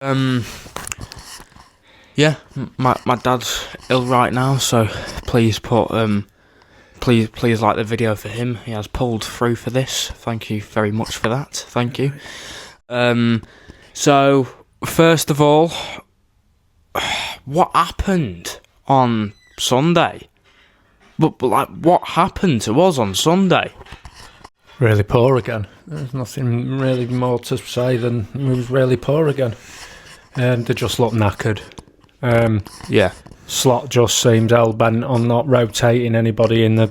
Yeah, my dad's ill right now, so please please like the video for him. He has pulled through for this. Thank you very much for that. Thank you. So first of all, what happened on Sunday? But like, what happened to us on Sunday? Really poor again. There's nothing really more to say than it was really poor again. They just look knackered. Yeah. Slot just seems hell-bent on not rotating anybody in the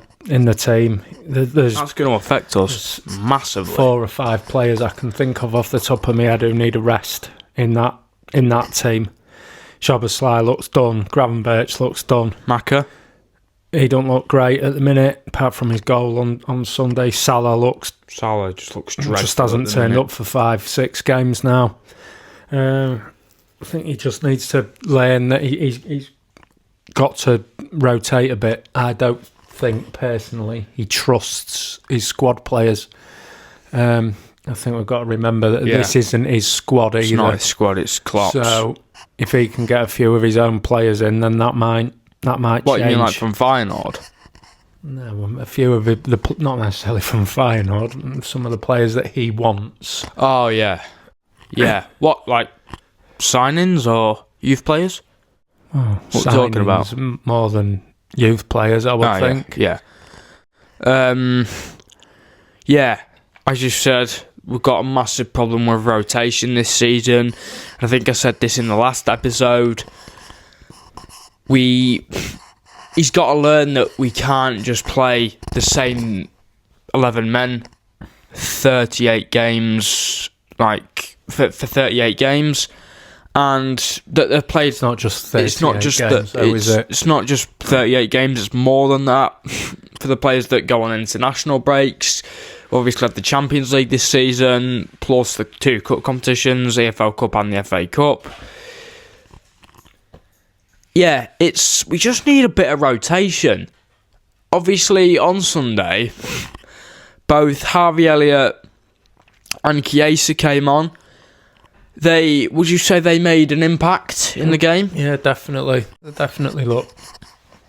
team. That's going to affect us massively. 4 or 5 players I can think of off the top of my head who need a rest in that team. Szoboszlai looks done. Gravenberch looks done. Maka? He don't look great at the minute, apart from his goal on Sunday. Salah just looks dreadful. Just hasn't turned up for 5-6 games now. I think he just needs to learn that he's got to rotate a bit. I don't think, personally, he trusts his squad players. I think we've got to remember that this isn't his squad either. It's not his squad, it's Klopp's. So if he can get a few of his own players in, then that might change. What, you mean like from Feyenoord? No, a few of the not necessarily from Feyenoord, some of the players that he wants. Oh, yeah. Yeah. What, like signings or youth players? Oh, what are you talking about? More than youth players, I would think. Yeah. Yeah, as you said, we've got a massive problem with rotation this season. I think I said this in the last episode. He's got to learn that we can't just play the same 11 men 38 games, like for 38 games, and that they've played. It's not just 38 it's not just games, that, is it? It's not just 38 games. It's more than that for the players that go on international breaks. We obviously had the Champions League this season, plus the 2 cup competitions, the EFL Cup and the FA Cup. Yeah, we just need a bit of rotation. Obviously, on Sunday, both Harvey Elliott and Chiesa came on. Would you say they made an impact in the game? Yeah, definitely. They definitely look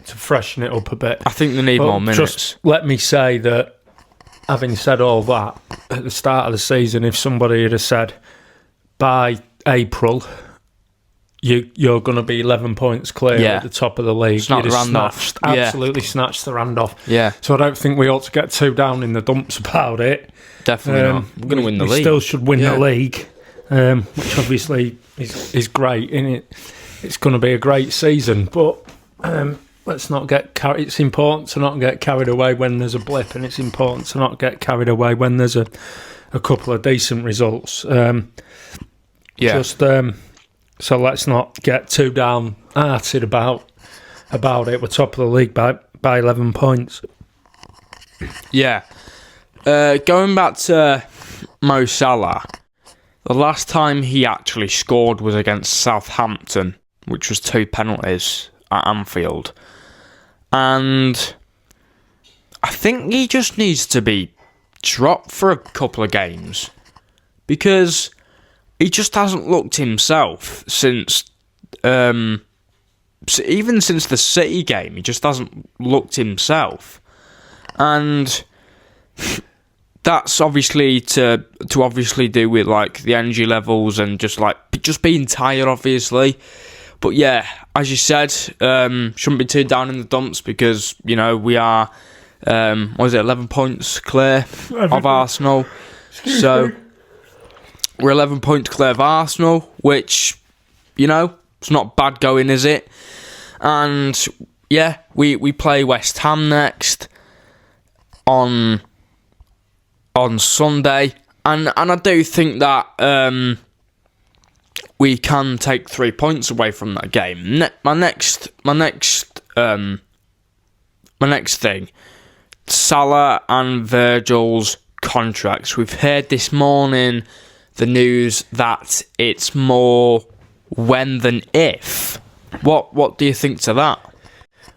to freshen it up a bit. I think they need more minutes. Just let me say that, having said all that, at the start of the season, if somebody had said, by April, you're going to be 11 points clear at the top of the league, Snatch the hand off. Absolutely snatched the hand off. Yeah. So I don't think we ought to get too down in the dumps about it. Definitely not. We're going to win the league. We still should win the league, which obviously is great. It's going to be a great season, but let's not get carried. It's important to not get carried away when there's a blip, and it's important to not get carried away when there's a couple of decent results. So let's not get too downhearted about it. We're top of the league by 11 points. Yeah. Going back to Mo Salah, the last time he actually scored was against Southampton, which was 2 penalties at Anfield. And I think he just needs to be dropped for a couple of games, because he just hasn't looked himself since, even since the City game. He just hasn't looked himself, and that's obviously to obviously do with like the energy levels and just being tired, obviously. But yeah, as you said, shouldn't be too down in the dumps, because we are 11 points clear of Arsenal. So we're 11 points clear of Arsenal, which, it's not bad going, is it? And yeah, we play West Ham next on Sunday, and I do think that we can take 3 points away from that game. My next thing, Salah and Virgil's contracts. We've heard this morning the news that it's more when than if. What do you think to that?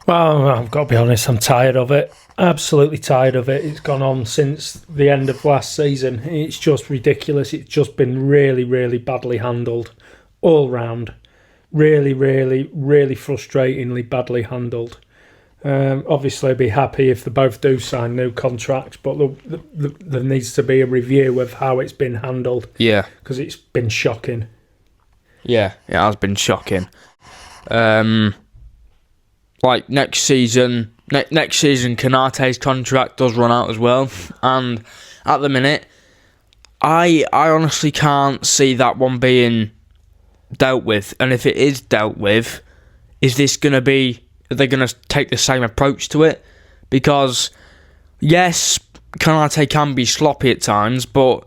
Well, I've got to be honest, I'm tired of it. Absolutely tired of it. It's gone on since the end of last season. It's just ridiculous. It's just been really, really badly handled all round. Really, really, really frustratingly badly handled. Obviously, I'd be happy if they both do sign new contracts, but there needs to be a review of how it's been handled. Yeah. Because it's been shocking. Yeah, it has been shocking. Like next season, Konate's contract does run out as well, and at the minute, I honestly can't see that one being dealt with. And if it is dealt with, is this going to be? Are they going to take the same approach to it? Because yes, Konate can be sloppy at times, but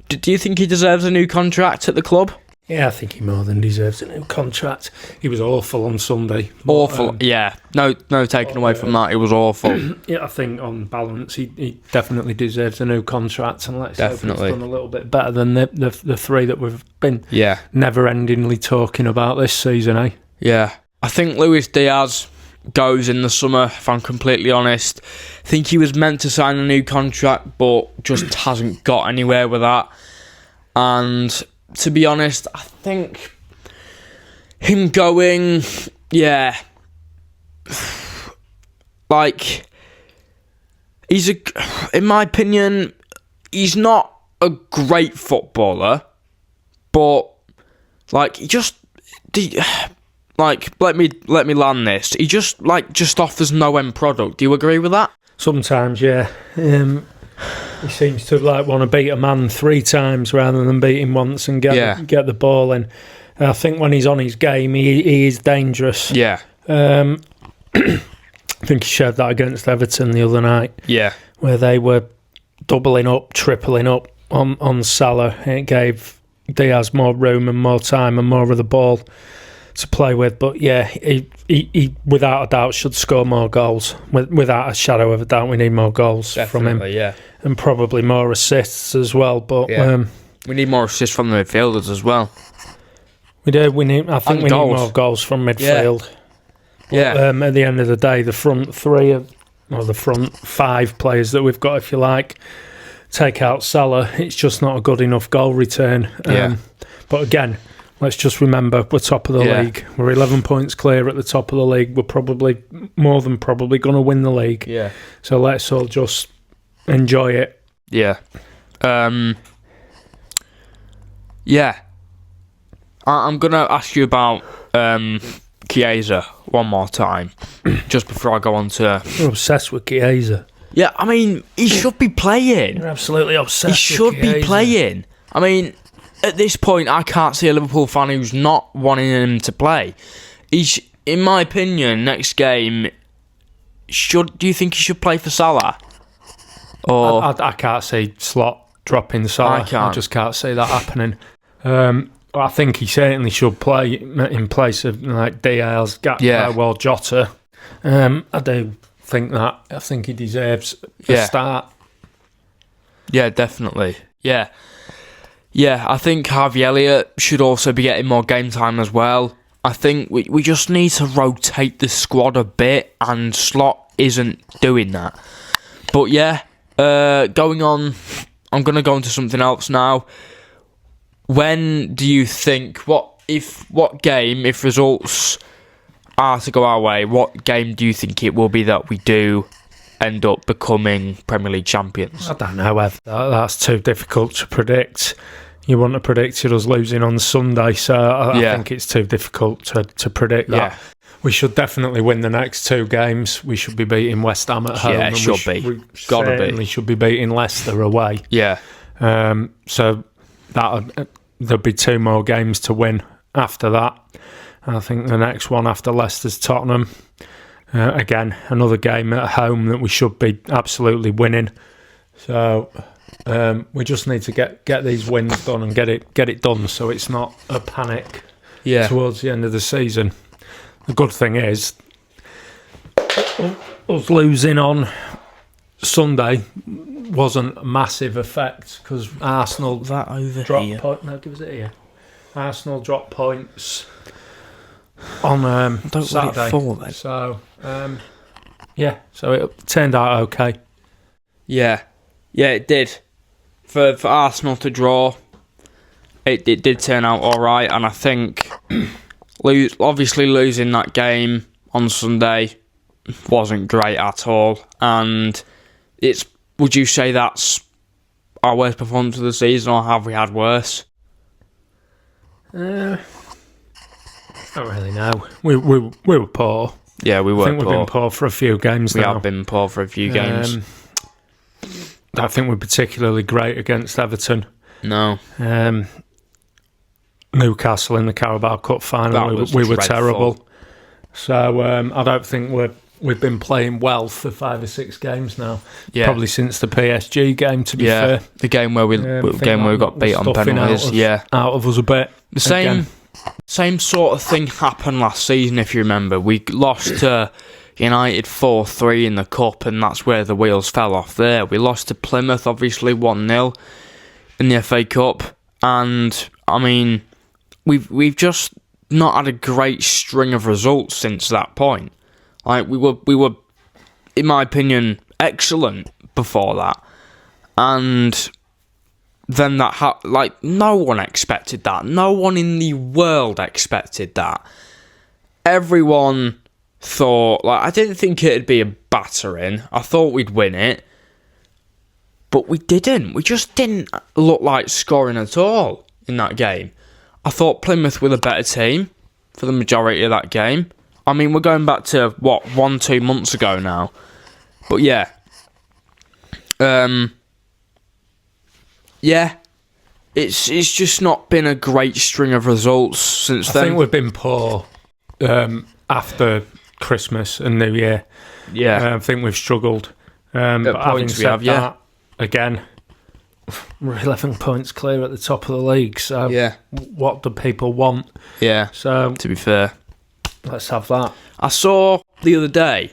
do you think he deserves a new contract at the club? Yeah, I think he more than deserves a new contract. He was awful on Sunday. Awful, yeah. No taking away from that. It was awful. Yeah, I think on balance, he definitely deserves a new contract, and let's hope he's done a little bit better than the three that we've been never-endingly talking about this season, eh? Yeah. I think Luis Diaz goes in the summer, if I'm completely honest. I think he was meant to sign a new contract, but just hasn't got anywhere with that. And to be honest, I think him going, like, in my opinion, he's not a great footballer, but like let me land this. He just offers no end product. Do you agree with that? Sometimes, yeah. He seems to want to beat a man 3 times rather than beat him once and get the ball in. I think when he's on his game, he is dangerous. Yeah. I think he showed that against Everton the other night. Yeah. Where they were doubling up, tripling up on Salah. It gave Diaz more room and more time and more of the ball to play with. But yeah, he without a doubt should score more goals. Without a shadow of a doubt, we need more goals from him. Yeah. And probably more assists as well. But we need more assists from the midfielders as well. We do. I think we need more goals from midfield. Yeah. But, at the end of the day, the front the front 5 players that we've got, if you like, take out Salah, it's just not a good enough goal return. But again, let's just remember we're top of the league. We're 11 points clear at the top of the league. We're probably more than going to win the league. Yeah. So let's all just enjoy it. Yeah. I'm going to ask you about Chiesa one more time, just before I go on to... You're obsessed with Chiesa. Yeah, I mean, he should be playing. You're absolutely obsessed with Chiesa. He should be playing. I mean, at this point, I can't see a Liverpool fan who's not wanting him to play. In my opinion, next game, do you think he should play for Salah? Or I can't see Slot dropping Salah. I just can't see that happening. I think he certainly should play in place of Diaz, Gakpo, Jota. I do think that. I think he deserves a start. Yeah, definitely. Yeah. Yeah, I think Harvey Elliott should also be getting more game time as well. I think we just need to rotate the squad a bit, and Slot isn't doing that. But yeah, going on, I'm going to go into something else now. When do you think, if results are to go our way, what game do you think it will be that we do end up becoming Premier League champions? I don't know whether that's too difficult to predict. You want to predict us losing on Sunday, so I think it's too difficult to predict that. Yeah. We should definitely win the next 2 games. We should be beating West Ham at home. Yeah, it should be. We certainly should be beating Leicester away. Yeah. So there'll be 2 more games to win after that. I think the next one after Leicester's Tottenham. Again, another game at home that we should be absolutely winning. So we just need to get these wins done and get it done, so it's not a panic towards the end of the season. The good thing is, us losing on Sunday wasn't a massive effect because Arsenal that over dropped here. No, give us it here. Arsenal dropped points on Saturday. Fall, then. So so it turned out okay. Yeah, it did. For Arsenal to draw, it did turn out all right, and I think obviously losing that game on Sunday wasn't great at all. And would you say that's our worst performance of the season, or have we had worse? I don't really know. We were poor. Yeah, we were. I think we've been poor for a few games. We now. have been poor for a few games. I don't think we're particularly great against Everton. No. Newcastle in the Carabao Cup final, we were terrible. So I don't think we've been playing well for 5 or 6 games now. Yeah. Probably since the PSG game, to be fair. The game where we got beat on penalties. Out of us a bit. The same sort of thing happened last season, if you remember. We lost to United 4-3 in the Cup, and that's where the wheels fell off there. We lost to Plymouth, obviously, 1-0 in the FA Cup. And, I mean, we've just not had a great string of results since that point. Like, we were, in my opinion, excellent before that. And then no one expected that. No one in the world expected that. Everyone thought, I didn't think it'd be a battering. I thought we'd win it. But we didn't. We just didn't look like scoring at all in that game. I thought Plymouth were the better team for the majority of that game. I mean, we're going back to, 1-2 months ago now. But yeah. It's just not been a great string of results since then. I think we've been poor after Christmas and New Year. Yeah. I think we've struggled. But having said that, again, we're 11 points clear at the top of the league. So what do people want? Yeah, so to be fair. Let's have that. I saw the other day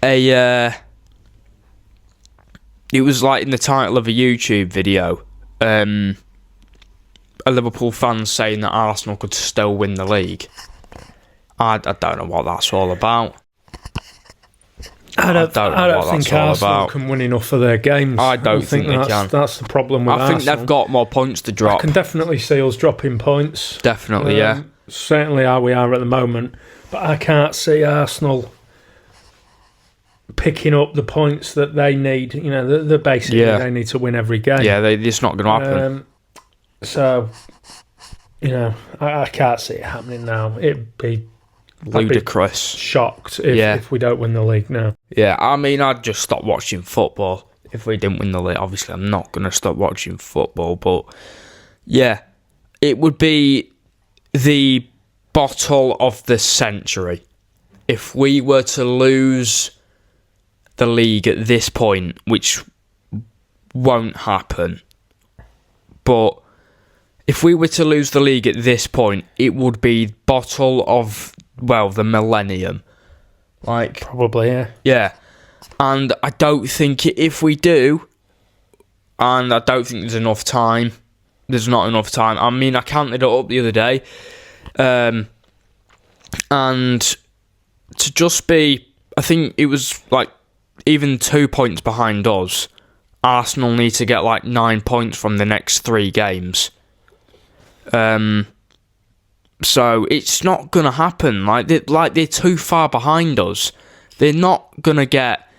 it was like in the title of a YouTube video, a Liverpool fan saying that Arsenal could still win the league. I don't know what that's all about. I don't think Arsenal can win enough of their games. I don't think they can. That's the problem with Arsenal. I think they've got more points to drop. I can definitely see us dropping points. Definitely, yeah. Certainly how we are at the moment. But I can't see Arsenal picking up the points that they need. You know, they're basically they need to win every game. Yeah, it's not going to happen. So, you know, I can't see it happening now. It'd be ludicrous. Shocked if we don't win the league now. Yeah, I mean, I'd just stop watching football if we didn't win the league. Obviously, I'm not going to stop watching football, but yeah, it would be the bottle of the century if we were to lose the league at this point, which won't happen. But if we were to lose the league at this point, it would be bottle of, the millennium. Probably, yeah. Yeah. And I don't think if we do, and I don't think there's enough time. There's not enough time. I mean, I counted it up the other day. And to just be, I think it was even 2 points behind us. Arsenal need to get 9 points from the next 3 games. So it's not gonna happen. They're too far behind us. They're not gonna get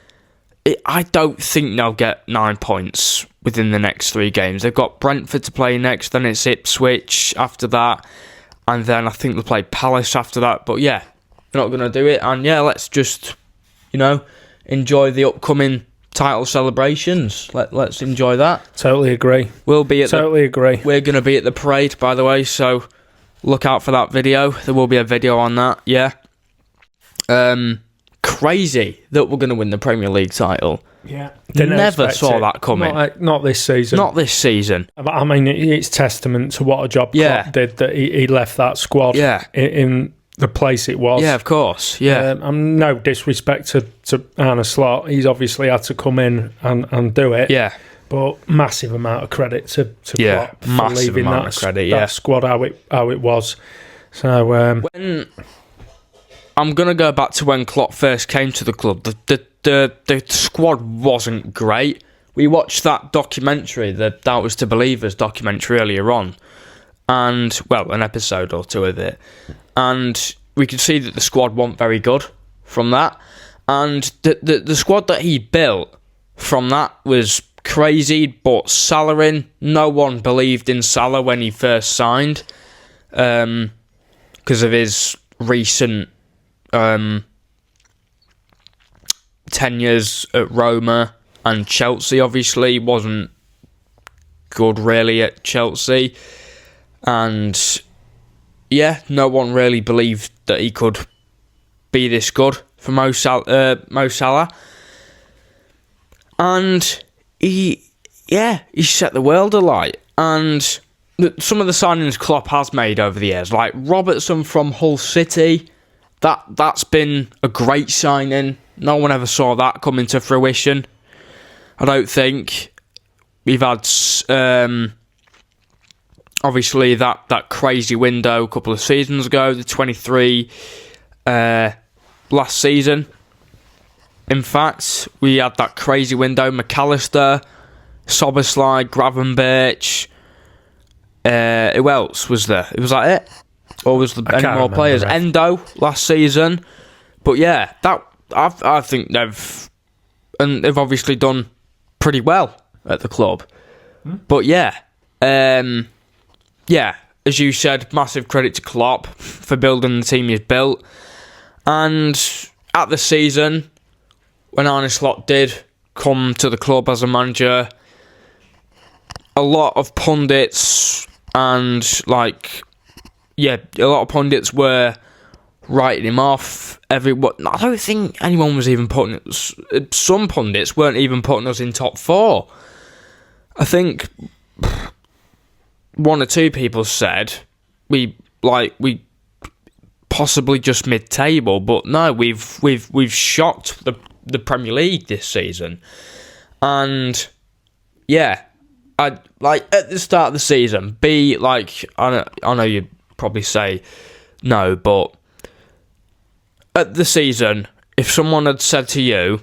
it. I don't think they'll get 9 points within the next 3 games. They've got Brentford to play next, then it's Ipswich after that, and then I think they'll play Palace after that. But yeah, they're not gonna do it. And yeah, let's just enjoy the upcoming title celebrations. Let's enjoy that. Totally agree. We'll be at agree. We're going to be at the parade, by the way, so look out for that video. There will be a video on that. Yeah. Crazy that we're going to win the Premier League title. Yeah. Never saw that coming. Not this season. Not this season. I mean, it's testament to what a job Klopp did that he left that squad in the place it was. Yeah, of course. Yeah. No disrespect to Arne Slot. He's obviously had to come in and do it. Yeah. But massive amount of credit to Klopp for leaving that squad how it was. So when I'm gonna go back to when Klopp first came to the club, the squad wasn't great. we watched that documentary, the Doubters to Believers documentary earlier on, and, well, an episode or two of it, and we could see that the squad weren't very good from that, and the squad that he built from that was crazy, but Salah no one believed in Salah when he first signed, because of his recent tenures at Roma and Chelsea. Obviously wasn't good really at Chelsea, and yeah, no one really believed that he could be this good for Mo Salah, and he set the world alight. And some of the signings Klopp has made over the years, like Robertson from Hull City, that's been a great signing. No one ever saw that come into fruition, I don't think. We've had obviously that crazy window a couple of seasons ago, the 23 last season. In fact, we had that crazy window, McAllister, Szoboszlai, Gravenberch. Who else was there? Was that it? Or was there any more players? Endo last season. But yeah, that I think they've obviously done pretty well at the club. But yeah, as you said, massive credit to Klopp for building the team he's built. And at the season, when Arne did come to the club as a manager, a lot of pundits and a lot of pundits were writing him off. I don't think anyone was even putting us. Some pundits weren't even putting us in top 4. I think one or two people said we possibly just mid-table, but no, we've shocked the Premier League this season. And yeah, I at the start of the season, I know you'd probably say no, but at the season, if someone had said to you,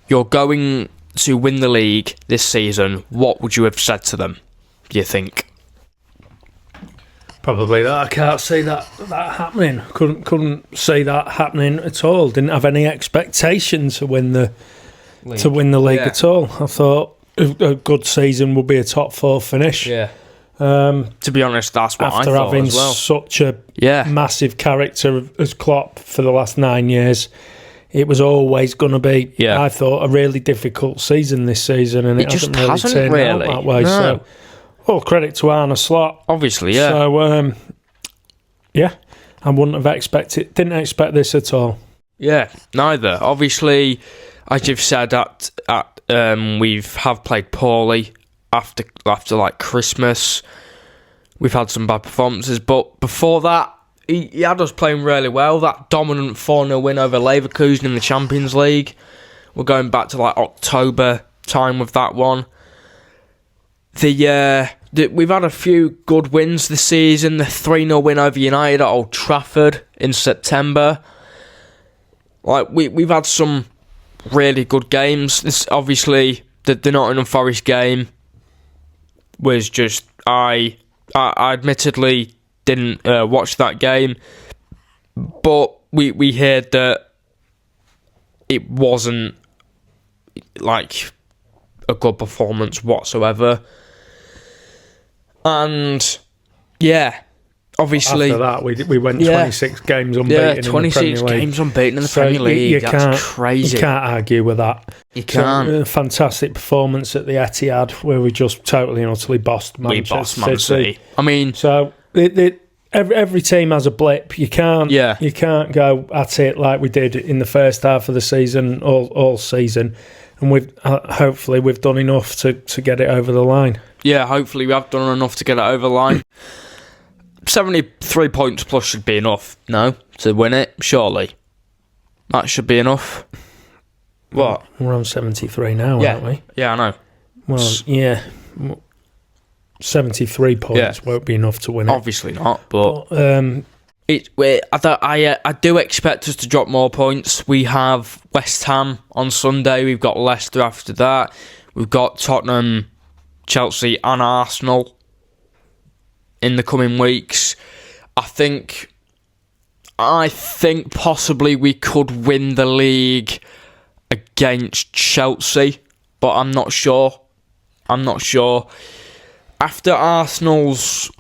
you're going to win the league this season, what would you have said to them, do you think? Probably that I can't see that happening. Couldn't see that happening at all. Didn't have any expectation to win the league at all. I thought a good season would be a top 4 finish. Yeah. To be honest, that's what I thought as well. After having such a massive character as Klopp for the last 9 years, it was always going to be, I thought, a really difficult season this season, and it hasn't really turned out that way. No. So, all credit to Arne Slot. Obviously, yeah. So, I didn't expect this at all. Yeah, neither. Obviously, as you've said, we have played poorly after Christmas. We've had some bad performances, but before that, he had us playing really well. That dominant 4-0 win over Leverkusen in the Champions League. We're going back to October time with that one. We've had a few good wins this season. The 3-0 win over United at Old Trafford in September. We've had some really good games. This obviously the Nottingham Forest game was just I admittedly didn't watch that game, but we heard that it wasn't a good performance whatsoever. And obviously after that we went 26 games unbeaten. Yeah, 26 games unbeaten in the Premier League. That's crazy. You can't argue with that. You can't. A fantastic performance at the Etihad where we just totally and utterly bossed Manchester City. I mean, so every team has a blip. You can't go at it like we did in the first half of the season all season. And we've hopefully we've done enough to get it over the line. Yeah, hopefully we have done enough to get it over the line. 73 points plus should be enough, no? To win it, surely. That should be enough. What? We're on 73 now, aren't we? Yeah, I know. Well, yeah. 73 points won't be enough to win it. Obviously not, but I do expect us to drop more points. We have West Ham on Sunday. We've got Leicester after that. We've got Tottenham, Chelsea and Arsenal in the coming weeks. I think possibly we could win the league against Chelsea, but I'm not sure. After Arsenal's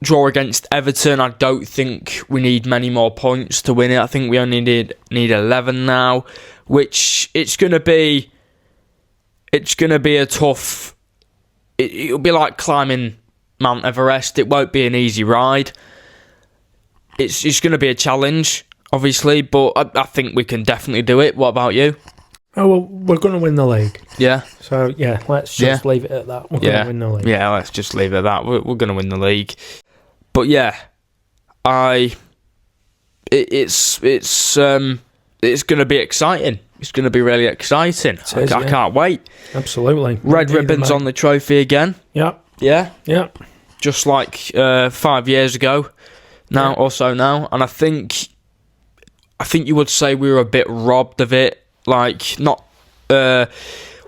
draw against Everton, I don't think we need many more points to win it. I think we only need 11 now, which it's going to be a tough. It'll be like climbing Mount Everest. It won't be an easy ride. It's going to be a challenge, obviously, but I think we can definitely do it. What about you? Oh, well, we're going to win the league. Yeah. So, yeah, let's just leave it at that. We're going to win the league. Yeah, let's just leave it at that. We're going to win the league. But, yeah, it's going to be exciting. It's going to be really exciting. I can't wait. Absolutely. Red ribbons on the trophy again. Yeah. Yeah? Yeah. Just like 5 years ago now, or so now. And I think you would say we were a bit robbed of it. Like, not... what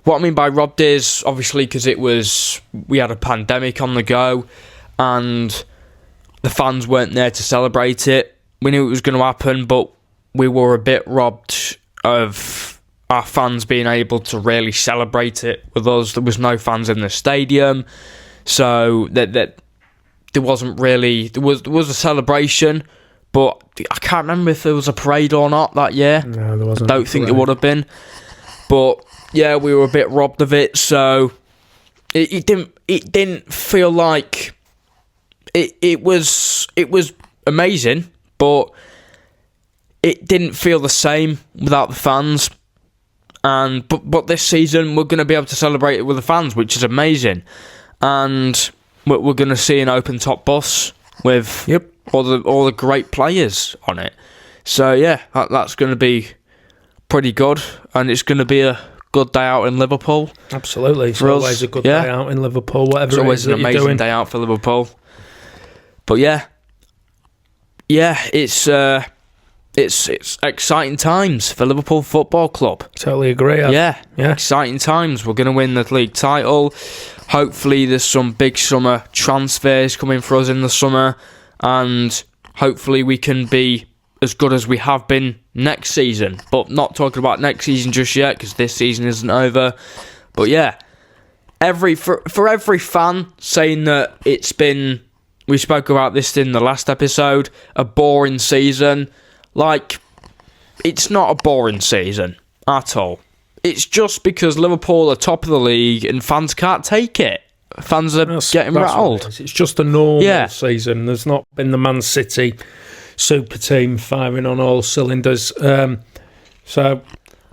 I mean by robbed is, obviously, because we had a pandemic on the go, and the fans weren't there to celebrate it. We knew it was going to happen, but we were a bit robbed of our fans being able to really celebrate it with us. There was no fans in the stadium, so that there wasn't really... There was a celebration, but I can't remember if there was a parade or not that year. No, there wasn't. I don't think there would have been. But yeah, we were a bit robbed of it, so it didn't feel like it was amazing, but it didn't feel the same without the fans. And but this season we're going to be able to celebrate it with the fans, which is amazing. And we're going to see an open top bus with all the great players on it. So yeah, that's going to be pretty good, and it's going to be a good day out in Liverpool. Absolutely, it's always a good day out in Liverpool. Whatever it's always an amazing day out for Liverpool. But yeah, it's exciting times for Liverpool Football Club. Totally agree. Yeah, exciting times. We're going to win the league title. Hopefully, there's some big summer transfers coming for us in the summer, and hopefully we can be as good as we have been next season. But not talking about next season just yet, because this season isn't over. But yeah, for every fan saying that it's been, we spoke about this in the last episode, a boring season. Like, it's not a boring season at all. It's just because Liverpool are top of the league and fans can't take it. Fans are getting rattled. It's just a normal season. There's not been the Man City super team firing on all cylinders. So,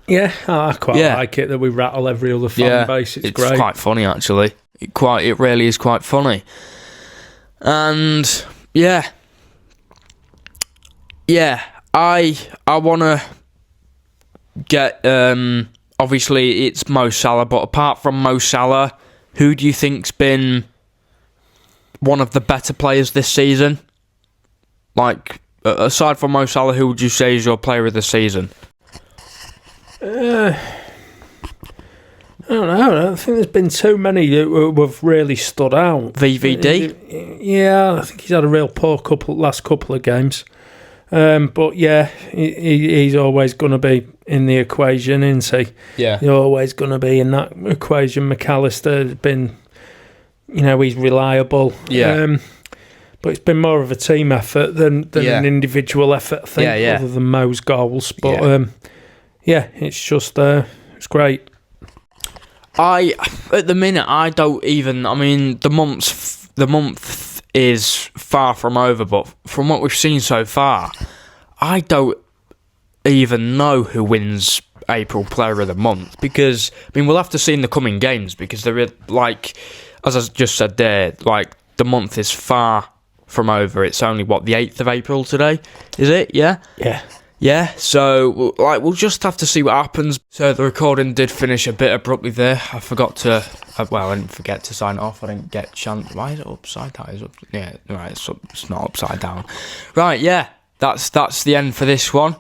yeah, I quite like it that we rattle every other fan base. It's great. It's quite funny, actually. It really is quite funny. And, yeah, I want to get... obviously, it's Mo Salah, but apart from Mo Salah, who do you think's been one of the better players this season? Like, aside from Mo Salah, who would you say is your player of the season? I don't know. I don't think there's been too many who have really stood out. VVD? Yeah, I think he's had a real poor last couple of games. But yeah, he's always going to be in the equation, isn't he? Yeah. He's always going to be in that equation. McAllister has been, he's reliable. Yeah. But it's been more of a team effort than an individual effort, I think, other than Mo's goals. But it's just, it's great. At the minute, I don't even, the month is far from over, but from what we've seen so far, I don't even know who wins April Player of the Month, because we'll have to see in the coming games, because there is, like, as I just said there, like, the month is far from over. It's only the 8th of April today, is it? Yeah, so we'll just have to see what happens. So the recording did finish a bit abruptly there. I forgot to, I didn't forget to sign it off. I didn't get chance. Why is it upside down? It's not upside down. Right, yeah. that's the end for this one.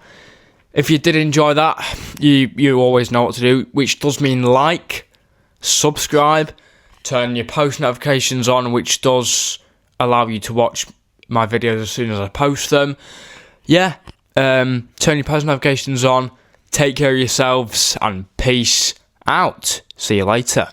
If you did enjoy that, you always know what to do, which does mean like, subscribe, turn your post notifications on, which does allow you to watch my videos as soon as I post them. Yeah, turn your post notifications on, take care of yourselves, and peace out. See you later.